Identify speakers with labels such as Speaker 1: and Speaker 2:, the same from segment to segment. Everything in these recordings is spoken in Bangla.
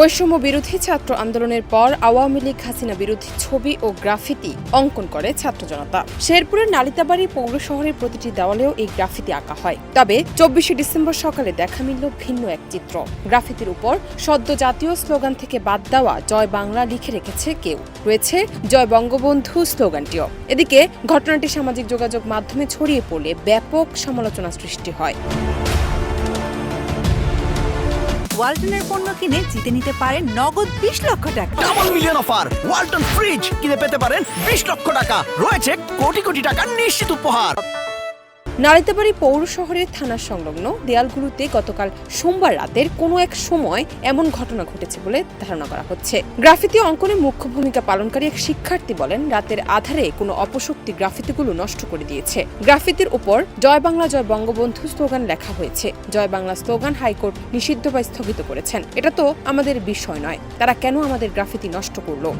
Speaker 1: বৈষম্য বিরোধী ছাত্র আন্দোলনের পর আওয়ামী লীগ হাসিনা বিরোধী ছবি ও গ্রাফিতি অঙ্কন করে ছাত্র জনতা। শেরপুরের নালিতাবাড়ি পৌর শহরের প্রতিটি দেওয়ালেও এই গ্রাফিতি আঁকা হয়। তবে ২৪শে ডিসেম্বর সকালে দেখা মিলল ভিন্ন এক চিত্র। গ্রাফিতির উপর সদ্য জাতীয় স্লোগান থেকে বাদ দেওয়া জয় বাংলা লিখে রেখেছে কেউ, রয়েছে জয় বঙ্গবন্ধু স্লোগানটিও। এদিকে ঘটনাটি সামাজিক যোগাযোগ মাধ্যমে ছড়িয়ে পড়লে ব্যাপক সমালোচনা সৃষ্টি হয়।
Speaker 2: ওয়ালটনের পণ্য কিনে জিতে নিতে পারেন নগদ ২০ লক্ষ টাকা।
Speaker 3: Double million offer, Walton fridge কিনে পেতে পারেন ২০ লক্ষ টাকা। রয়েছে কোটি কোটি টাকার নিশ্চিত উপহার।
Speaker 1: নালিতাবাড়ি পৌর শহরের থানা সংলগ্ন দেয়ালগুলোতে গতকাল সোমবার রাতের কোনো এক সময় এমন ঘটনা ঘটেছে বলে ধারণা করা হচ্ছে। গ্রাফিতি অঙ্কনে মুখ্য ভূমিকা পালনকারী এক শিক্ষার্থী বলেন, রাতের আধারে কোনো অপশক্তি গ্রাফিতিগুলো নষ্ট করে দিয়েছে। গ্রাফিতির উপর জয় বাংলা জয় বঙ্গবন্ধু স্লোগান লেখা হয়েছে। জয় বাংলা স্লোগান হাইকোর্ট নিষিদ্ধ বা স্থগিত করেছেন। এটা তো আমাদের বিষয় নয়, তারা কেন আমাদের গ্রাফিতি নষ্ট করলো?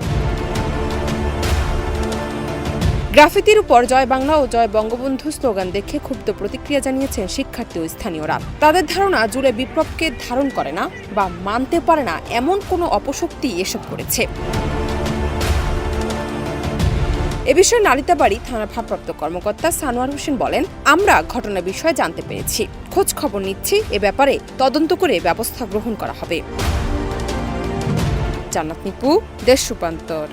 Speaker 1: গ্রাফিতির উপর জয় বাংলা ও জয় বঙ্গবন্ধু স্লোগান দেখে ক্ষুব্ধ প্রতিক্রিয়া জানিয়েছেন শিক্ষার্থী ও স্থানীয়রা। তাদের ধারণা, জুলাই বিপ্লবকে ধারণ করে না বা মানতে পারে না এমন কোনো অপশক্তি এসব করেছে। এ বিষয়ে নালিতাবাড়ি থানার ভারপ্রাপ্ত কর্মকর্তা সানোয়ার হোসেন বলেন, আমরা ঘটনার বিষয়ে জানতে পেরেছি, খোঁজ খবর নিচ্ছি, এ ব্যাপারে তদন্ত করে ব্যবস্থা গ্রহণ করা হবে। জান্নাত নিপু, দেশ রূপান্তর।